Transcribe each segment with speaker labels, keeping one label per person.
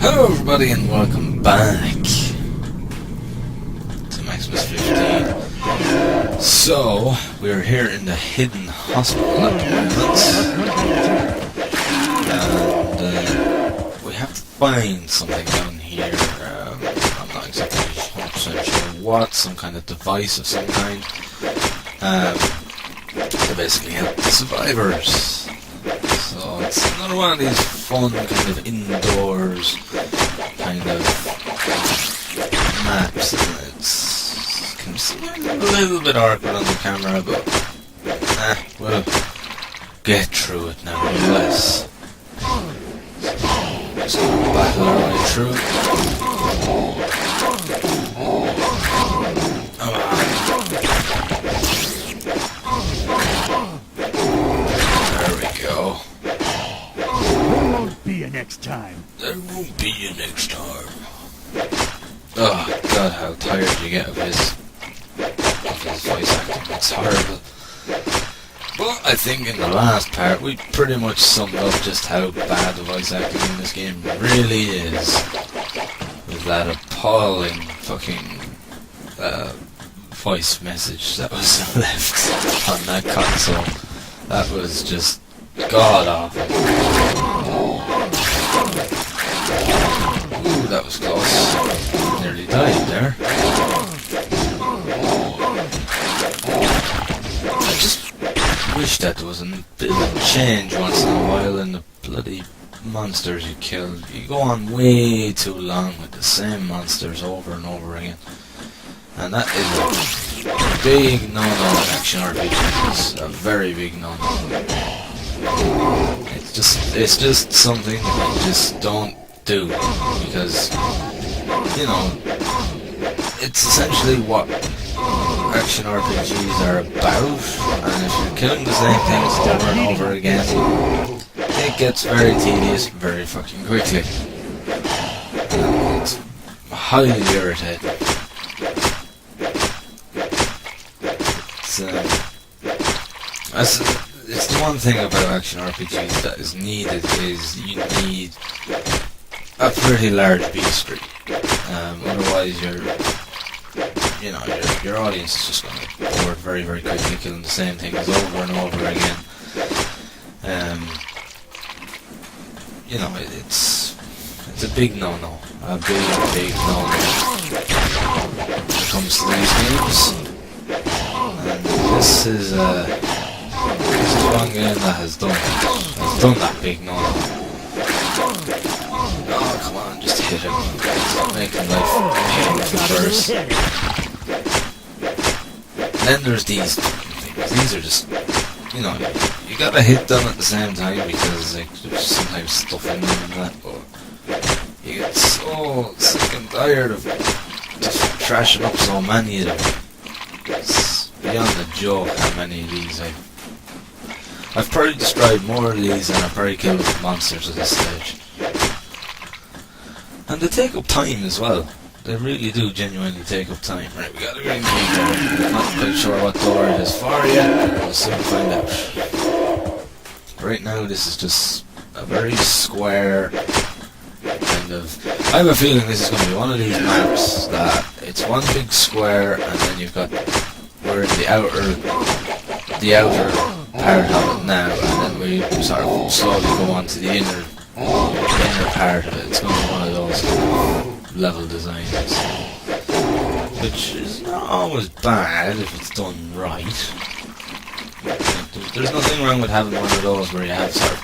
Speaker 1: Hello everybody and welcome back to Maximus 15. So, we're here in the hidden hospital at the moment. And we have to find something down here. I'm not exactly 100% sure what, some kind of device of some kind. To basically help the survivors. So it's another one of these fun kind of indoors kind of maps, and it's can seem a little bit awkward on the camera, but we'll get through it nevertheless. Just gonna battle our way through. There we go.
Speaker 2: There won't be a next time.
Speaker 1: There won't be a next time. Oh god, how tired you get of his voice acting. It's horrible. But I think in the last part we pretty much summed up just how bad the voice acting in this game really is. With that appalling fucking voice message that was left on that console. That was just god awful. Ooh, that was close. Nearly died there. I just wish that there was a bit of a change once in a while in the bloody monsters you killed. You go on way too long with the same monsters over and over again. And that is a big no-no in action RPGs. A very big no-no. It's just something that you just don't do, because, you know, it's essentially what action RPGs are about, and if you're killing the same things over and over again, it gets very tedious very fucking quickly. It's highly irritating. It's the one thing about action RPGs that is needed is you need a pretty large beat streak. Otherwise, your audience is just going to get bored very, very quickly, killing the same things over and over again. It's a big no-no, a big no-no when it comes to these games. And this is one game that has done that big no. Oh, come on, just hit him. Stop making life painful first. Then there's these things. These are just, you gotta hit them at the same time because there's sometimes stuff in them and that, but you get so sick and tired of just trashing up so many of them. It's beyond a joke how many of these I've probably destroyed more of these than I've probably killed monsters at this stage. And they take up time as well. They really do genuinely take up time. Right, we got a green key door. I'm not quite sure what door it is for yet, but we'll soon find out. Right now this is just a very square kind of... I have a feeling this is going to be one of these maps that it's one big square and then you've got... We're in the outer part of it now, and then we sort of slowly go on to the inner part of it. It's going to be one of those level designs, which is not always bad if it's done right. There's nothing wrong with having one of those where you have sort of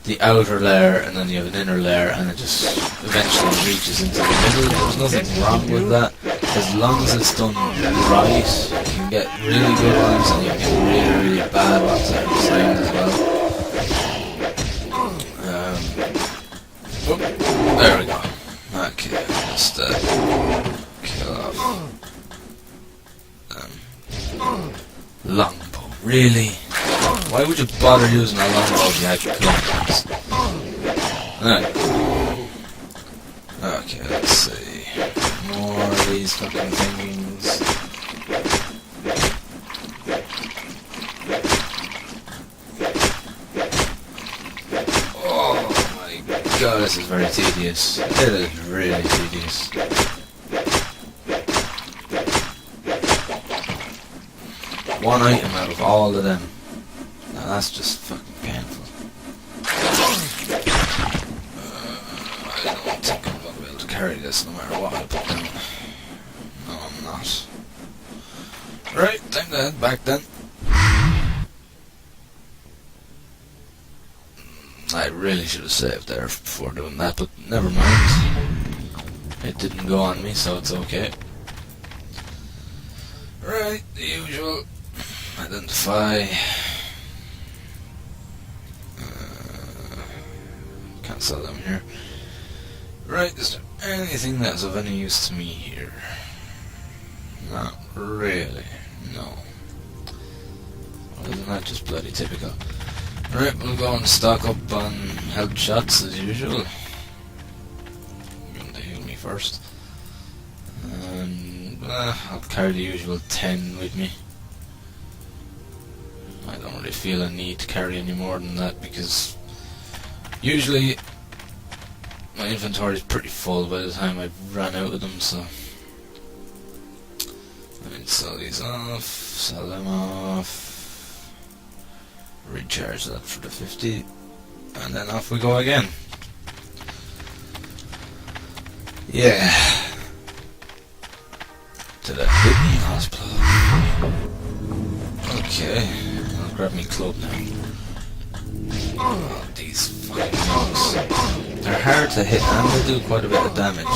Speaker 1: the outer layer and then you have an inner layer and it just eventually reaches into the middle. There's nothing wrong with that. As long as it's done right, you can get really good ones and you can get really, really bad ones out of the side as well. There we go. Okay, just kill off longbow. Really? Why would you bother using a longbow if you had guns? Alright. Okay, let's see. More of these fucking things. Oh my god, it's this is very tedious. It is really tedious. One item out of all of them. Now that's just fucking painful. I don't think I'm going to be able to carry this no matter what I put down. No, I'm not. Right, time to head back then. I really should have saved there before doing that, but never mind. It didn't go on me, so it's okay. Right, the usual. Identify. Can't sell them here. Right, is there anything that's of any use to me here? Not really, no. Other than that, just bloody typical. Right, we'll go and stock up on health shots as usual. Going to heal me first. And I'll carry the usual 10 with me. I don't really feel a need to carry any more than that because usually my inventory is pretty full by the time I've run out of them, so I mean, sell these off, sell them off, recharge that for the 50, and then off we go again. Yeah. To the hidden hospital. Okay, I'll grab me club now. Oh, these fucking dogs. They're hard to hit and they do quite a bit of damage.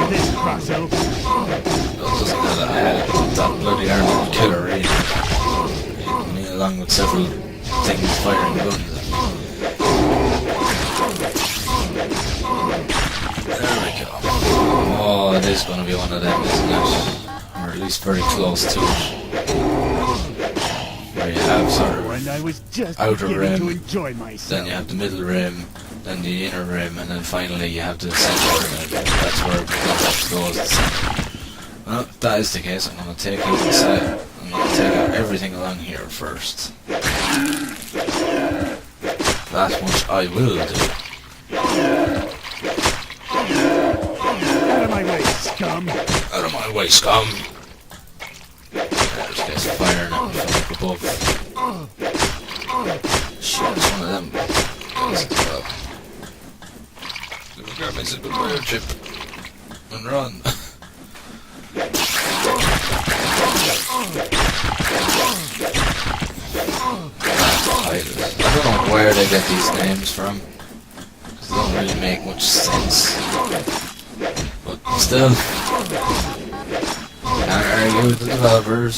Speaker 2: This crossover.
Speaker 1: It doesn't know that I had that bloody armored killer really. Hitting me along with several things firing guns at me. There we go. Oh, it is going to be one of them, isn't it? Or at least very close to it. Where you have sort of
Speaker 2: When I was just
Speaker 1: outer
Speaker 2: beginning to
Speaker 1: rim,
Speaker 2: enjoy myself.
Speaker 1: then you have the middle rim, then the inner rim, and then finally you have the center rim. That's where it goes. The center. Well, if that is the case, I'm going to take out the side. I'm going to take out everything along here first. That much I will do.
Speaker 2: Out of my way, scum!
Speaker 1: Out of my way, scum! There's guys firing at me from up above. Shit, it's one of them guys as well. Let me grab my zipper fire chip and run. I don't know where they get these names from, because they don't really make much sense. But still, can't argue with the developers.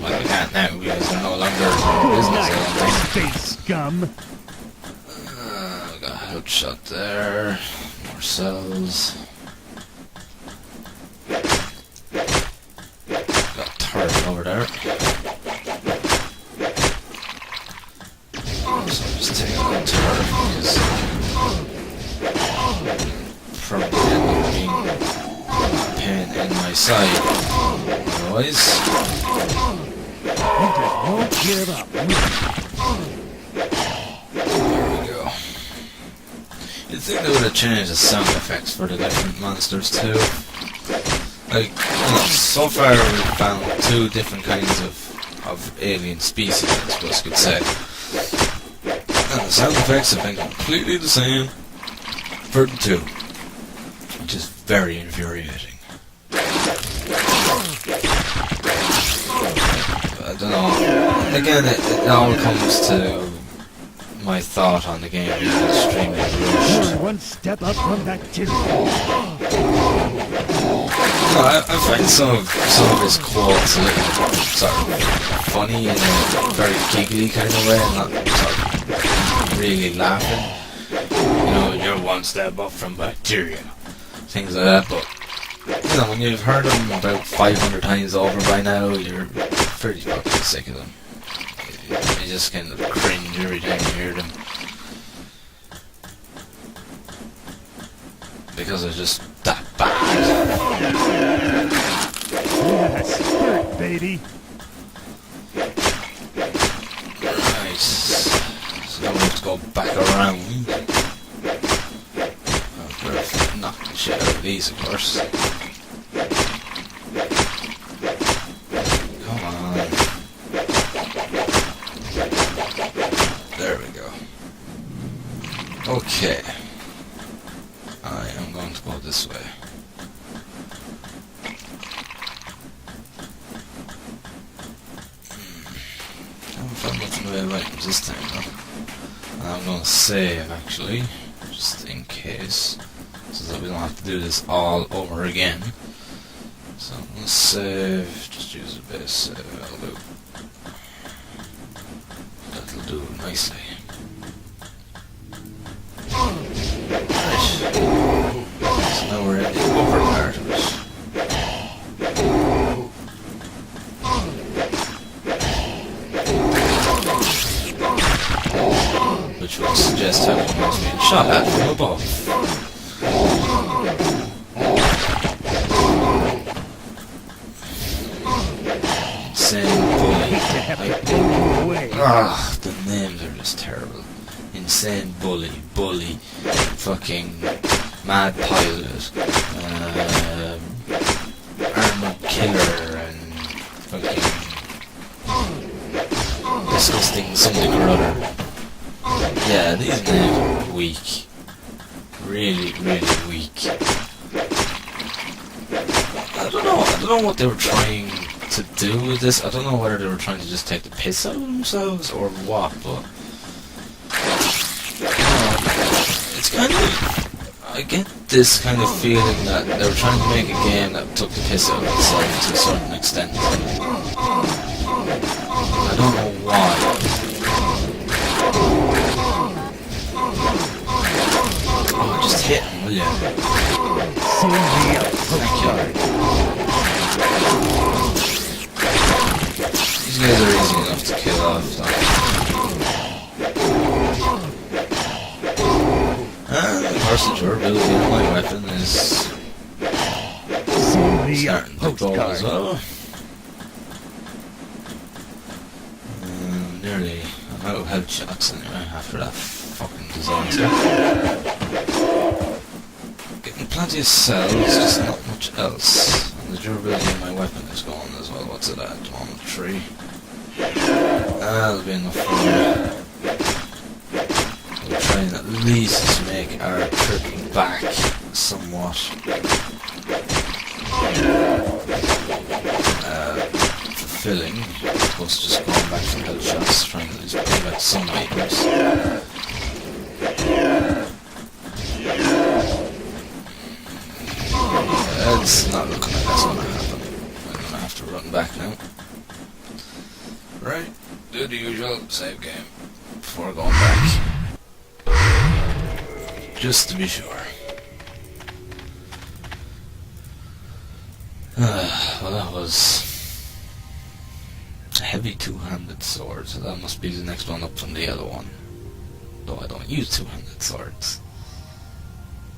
Speaker 1: Well, we can't now because they're no longer in business, I don't think.
Speaker 2: Space scum!
Speaker 1: Got a headshot there. More cells. Got a turret over there. So I'm just taking out the turret because probably end up being a pain in my side. Otherwise,
Speaker 2: You just won't give up.
Speaker 1: there we go. You'd think they would have changed the sound effects for the different monsters too. Like, you know, so far we've found two different kinds of alien species, I suppose you could say. And the sound effects have been completely the same for the two, which is very infuriating. I don't know. Again, it all comes to my thought on the game being extremely rushed.
Speaker 2: You're one step up from bacteria.
Speaker 1: No, I find some of his quotes a little sort of funny in a very giggly kind of way, not sort of really laughing. You know, you're one step up from bacteria. Things like that, but you know, when you've heard them about 500 times over by now, you're pretty fucking sick of them. You just kind of cringe every time you hear them. Because they're just that bad.
Speaker 2: Yeah, spirit, baby.
Speaker 1: Right. So back around. I've knocked the shit out of these, of course. Come on. There we go. Okay. I am going to go this way. I haven't found nothing in the way of items this time though. I'm going to save actually, just in case, so that we don't have to do this all over again. So I'm going to save, just use a base save, that'll do nicely. Right. So now we're in the upper part of it. Which would suggest having was being shot at from above. Insane bully. The names are just terrible. Insane bully, bully, fucking mad pilot, armored killer, and fucking disgusting something or other. Yeah, these names are weak. Really, really weak. I don't know what they were trying to do with this. I don't know whether they were trying to just take the piss out of themselves or what, but it's kind of, I get this kind of feeling that they were trying to make a game that took the piss out of itself to a certain extent. I don't know why. Oh, just hit him, will you? Thank you. These guys are easy enough to kill off, and of course the durability of my weapon is starting to go as well. Nearly, I'm out of health shots anyway after that fucking disaster. Getting plenty of cells, just not much else. And the durability of my weapon is gone as well. What's it at? 103. That'll be enough for me. We'll try and at least make our trip back somewhat fulfilling, as opposed to just going back for health shots, trying to at least bring back some items. It's not looking like that's gonna happen. I'm gonna have to run back now. Right, do the usual save game before going back. Just to be sure. Well, that was a heavy two-handed sword, so that must be the next one up from the other one. Though I don't use two-handed swords.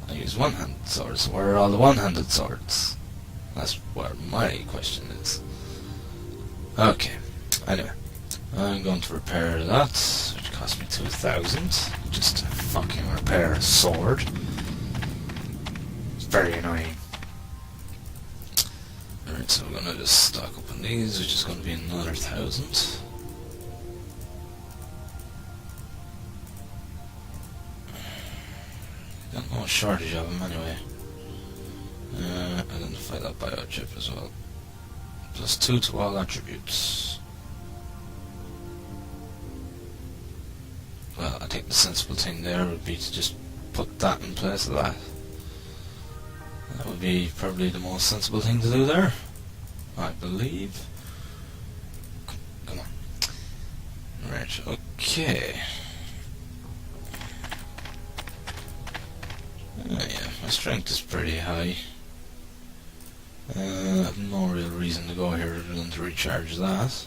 Speaker 1: I use one-handed swords. Where are all the one-handed swords? That's where my question is. Okay, anyway. I'm going to repair that, which cost me 2,000. Just to fucking repair a sword. It's very annoying. Alright, so we're gonna just stock up on these, which is gonna be another 1,000. Got no shortage of them anyway. Identify that biochip as well. Plus 2 to all attributes. Well, I think the sensible thing there would be to just put that in place of that. That would be probably the most sensible thing to do there, I believe. Come on. Right, okay. Yeah, my strength is pretty high. I have no real reason to go here other than to recharge that.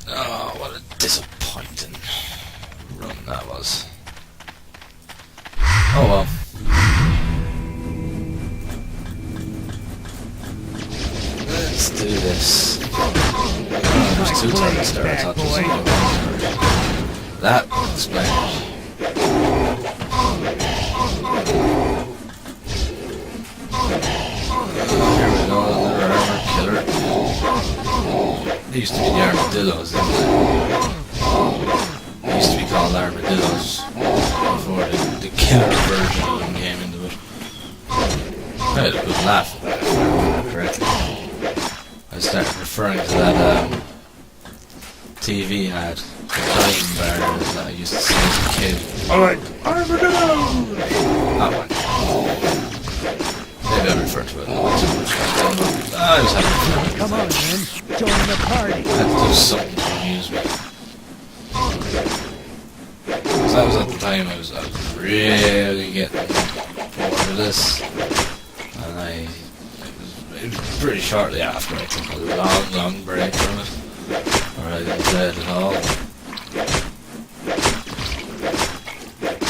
Speaker 1: Oh, what a disappointing run that was. Oh well. Let's do this. Oh, there's 2 turrets there, I thought there was only 1 turret. That explains. Here we go, another armor killer. They used to be the armadillos, didn't they? They used to be called armadillos before the killer version of them came into it. I had a good laugh about it, if I remember correctly. I started referring to that TV ad, the Dying Bar, that I used to see as a kid.
Speaker 2: Alright, armadillos!
Speaker 1: That one. Maybe I referred to it a little too much. I was having fun.
Speaker 2: Come on, man. Join the party.
Speaker 1: I had to do something to amuse me. Because that was at the time I was really getting bored of this. And it was pretty shortly after I took a long break from it. Or I didn't play it at all.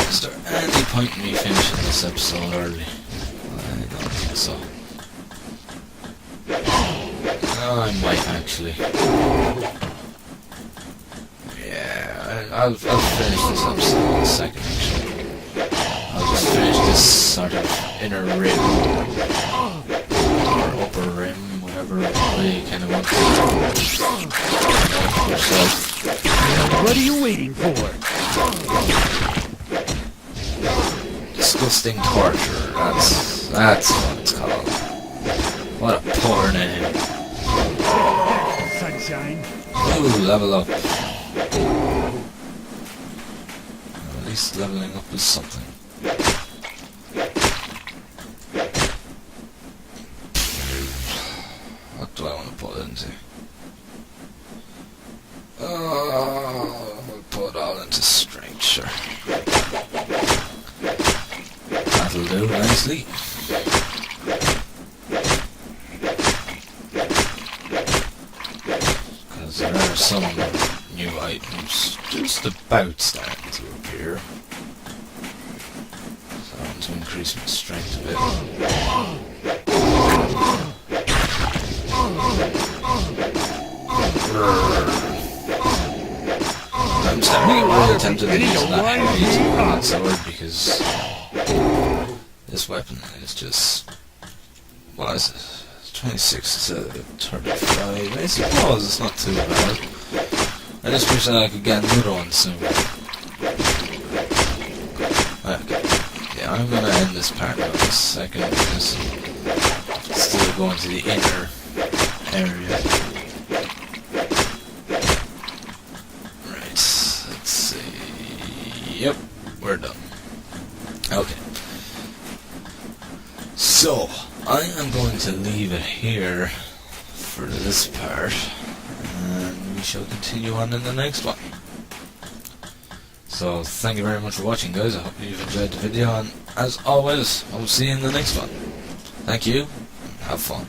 Speaker 1: Is there any point in me finishing this episode early? I don't think so. No, I might actually. Yeah, I'll finish this episode in a second actually. I'll just finish this sort of inner rim. Or upper rim, whatever way you kind of want to yourself.
Speaker 2: What are you waiting for?
Speaker 1: Disgusting torture, that's what it's called. What a poor name.
Speaker 2: Sunshine.
Speaker 1: Ooh, level up. At least leveling up is something. What do I want to put it into? We'll put it all into strength, sure. That'll do nicely. Because there are some new items just about starting to appear. So I want to increase my strength a bit. I'm starting to get really tempted to use that sword because this weapon is just... what is it? 26 instead of 35. I suppose it's not too bad. I just wish that I could get another one soon. Okay. Yeah, I'm gonna end this part now in a second because it's still going to the inner area. Right, let's see. Yep, we're done. Okay. So, I am going to leave it here for this part, and we shall continue on in the next one. So, thank you very much for watching, guys. I hope you've enjoyed the video, and as always, I will see you in the next one. Thank you, and have fun.